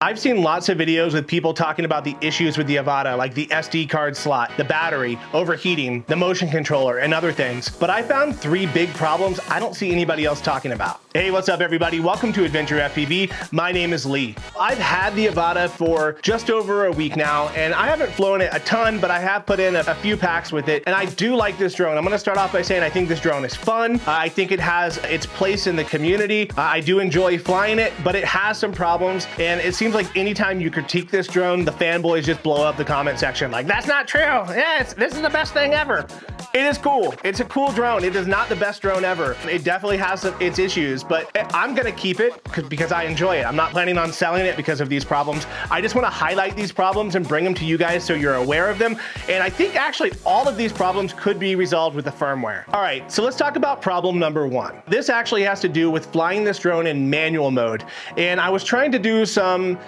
I've seen lots of videos with people talking about the issues with the Avata, like the SD card slot, the battery, overheating, the motion controller, and other things. But I found 3 big problems I don't see anybody else talking about. Hey, what's up everybody? Welcome to Adventure FPV. My name is Lee. I've had the Avata for just over a week now, and I haven't flown it a ton, but I have put in a few packs with it, and I do like this drone. I'm gonna start off by saying I think this drone is fun. I think it has its place in the community. I do enjoy flying it, but it has some problems, and it seems like anytime you critique this drone, the fanboys just blow up the comment section like, that's not true. Yeah, this is the best thing ever. It is cool. It's a cool drone. It is not the best drone ever. It definitely has its issues, but I'm gonna keep it because I enjoy it. I'm not planning on selling it because of these problems. I just wanna highlight these problems and bring them to you guys so you're aware of them. And I think actually all of these problems could be resolved with the firmware. All right, so let's talk about problem number 1. This actually has to do with flying this drone in manual mode. And I was trying to do some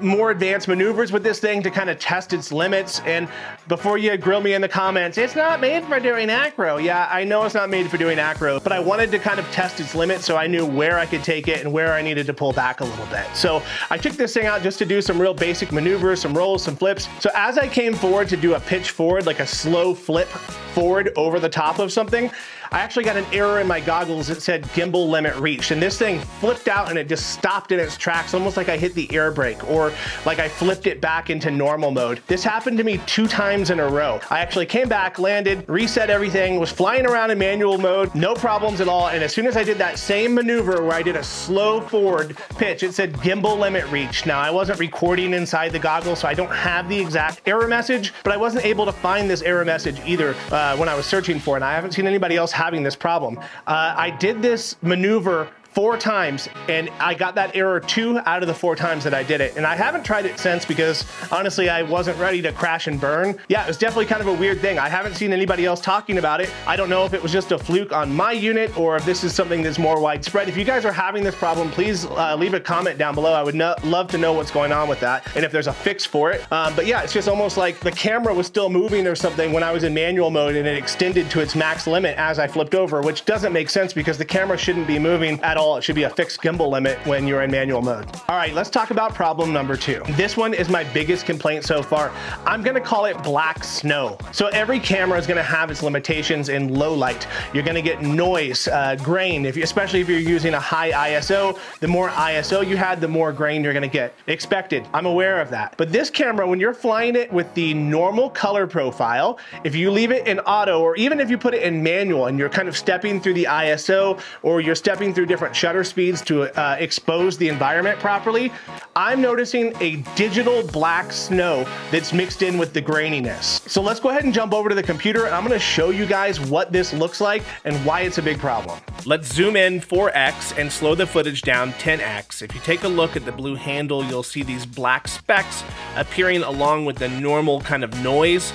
more advanced maneuvers with this thing to kind of test its limits. And before you grill me in the comments, it's not made for doing acro. Yeah, I know it's not made for doing acro, but I wanted to kind of test its limits so I knew where I could take it and where I needed to pull back a little bit. So I took this thing out just to do some real basic maneuvers, some rolls, some flips. So as I came forward to do a pitch forward, like a slow flip forward over the top of something, I actually got an error in my goggles that said gimbal limit reached, and this thing flipped out and it just stopped in its tracks, almost like I hit the air brake or like I flipped it back into normal mode. This happened to me 2 times in a row. I actually came back, landed, reset everything, was flying around in manual mode, no problems at all, and as soon as I did that same maneuver where I did a slow forward pitch, it said gimbal limit reached. Now, I wasn't recording inside the goggles, so I don't have the exact error message, but I wasn't able to find this error message either when I was searching for it, and I haven't seen anybody else having this problem. I did this maneuver 4 times and I got that error 2 out of the 4 times that I did it. And I haven't tried it since because honestly, I wasn't ready to crash and burn. Yeah, it was definitely kind of a weird thing. I haven't seen anybody else talking about it. I don't know if it was just a fluke on my unit or if this is something that's more widespread. If you guys are having this problem, please leave a comment down below. I would love to know what's going on with that and if there's a fix for it. But yeah, it's just almost like the camera was still moving or something when I was in manual mode and it extended to its max limit as I flipped over, which doesn't make sense because the camera shouldn't be moving at all. It should be a fixed gimbal limit when you're in manual mode. All right, let's talk about problem number 2. This one is my biggest complaint so far. I'm gonna call it black snow. So every camera is gonna have its limitations in low light. You're gonna get noise, grain, especially if you're using a high ISO. The more ISO you had, the more grain you're gonna get. Expected, I'm aware of that. But this camera, when you're flying it with the normal color profile, if you leave it in auto, or even if you put it in manual and you're kind of stepping through the ISO, or you're stepping through different shutter speeds to expose the environment properly, I'm noticing a digital black snow that's mixed in with the graininess. So let's go ahead and jump over to the computer and I'm gonna show you guys what this looks like and why it's a big problem. Let's zoom in 4x and slow the footage down 10x. If you take a look at the blue handle, you'll see these black specks appearing along with the normal kind of noise.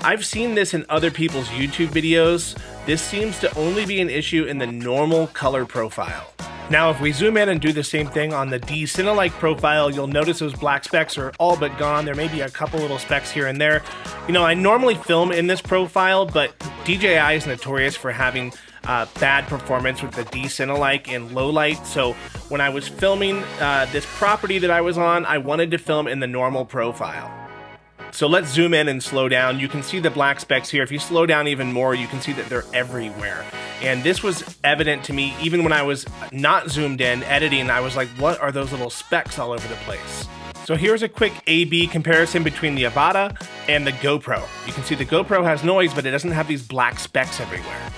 I've seen this in other people's YouTube videos. This seems to only be an issue in the normal color profile. Now, if we zoom in and do the same thing on the D-Cinelike profile, you'll notice those black specks are all but gone. There may be a couple little specks here and there. I normally film in this profile, but DJI is notorious for having bad performance with the D-Cinelike in low light. So when I was filming this property that I was on, I wanted to film in the normal profile. So let's zoom in and slow down. You can see the black specks here. If you slow down even more, you can see that they're everywhere. And this was evident to me even when I was not zoomed in editing. I was like, what are those little specks all over the place? So here's a quick A/B comparison between the Avata and the GoPro. You can see the GoPro has noise, but it doesn't have these black specks everywhere.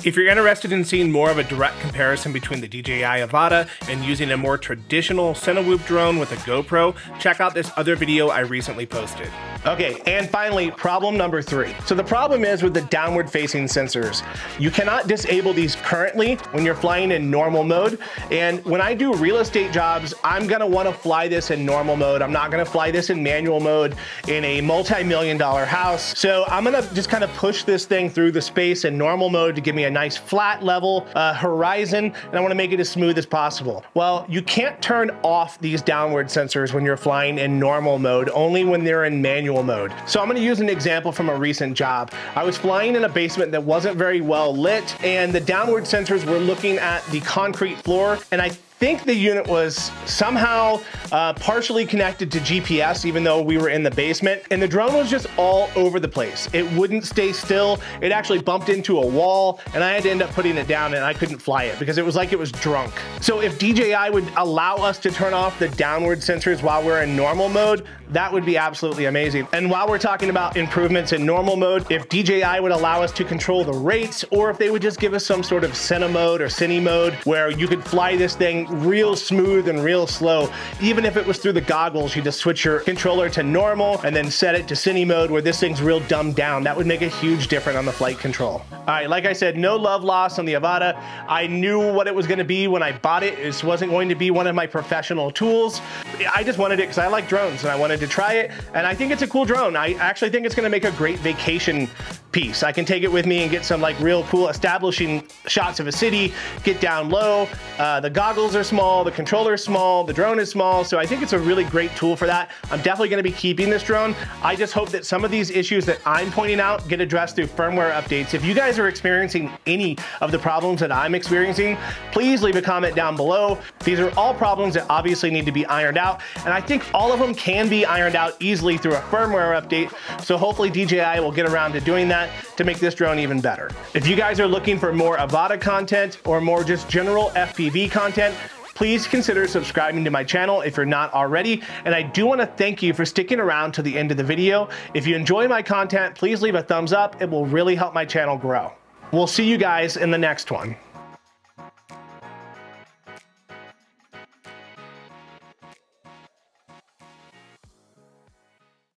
If you're interested in seeing more of a direct comparison between the DJI Avata and using a more traditional Cinewhoop drone with a GoPro, check out this other video I recently posted. Okay, and finally, problem number 3. So the problem is with the downward facing sensors. You cannot disable these currently when you're flying in normal mode. And when I do real estate jobs, I'm gonna wanna fly this in normal mode. I'm not gonna fly this in manual mode in a multi-million-dollar house. So I'm gonna just kind of push this thing through the space in normal mode to give me a nice flat level horizon, and I wanna make it as smooth as possible. Well, you can't turn off these downward sensors when you're flying in normal mode, only when they're in manual mode. So I'm gonna use an example from a recent job. I was flying in a basement that wasn't very well lit, and the downward sensors were looking at the concrete floor, and I think the unit was somehow partially connected to GPS, even though we were in the basement, and the drone was just all over the place. It wouldn't stay still. It actually bumped into a wall, and I had to end up putting it down, and I couldn't fly it because it was like it was drunk. So if DJI would allow us to turn off the downward sensors while we're in normal mode, that would be absolutely amazing. And while we're talking about improvements in normal mode, if DJI would allow us to control the rates, or if they would just give us some sort of Cine mode or Cine mode where you could fly this thing real smooth and real slow, even if it was through the goggles, you just switch your controller to normal and then set it to Cine mode where this thing's real dumbed down. That would make a huge difference on the flight control. All right, like I said, no love lost on the Avata. I knew what it was gonna be when I bought it. This wasn't going to be one of my professional tools. I just wanted it because I like drones and I wanted to try it, and I think it's a cool drone. I actually think it's gonna make a great vacation piece. I can take it with me and get some like real cool establishing shots of a city, get down low. The goggles are small, the controller is small, the drone is small, so I think it's a really great tool for that. I'm definitely gonna be keeping this drone. I just hope that some of these issues that I'm pointing out get addressed through firmware updates. If you guys are experiencing any of the problems that I'm experiencing, please leave a comment down below. These are all problems that obviously need to be ironed out, and I think all of them can be ironed out easily through a firmware update, so hopefully DJI will get around to doing that to make this drone even better. If you guys are looking for more Avata content or more just general FPV content, please consider subscribing to my channel if you're not already. And I do want to thank you for sticking around to the end of the video. If you enjoy my content, please leave a thumbs up. It will really help my channel grow. We'll see you guys in the next one.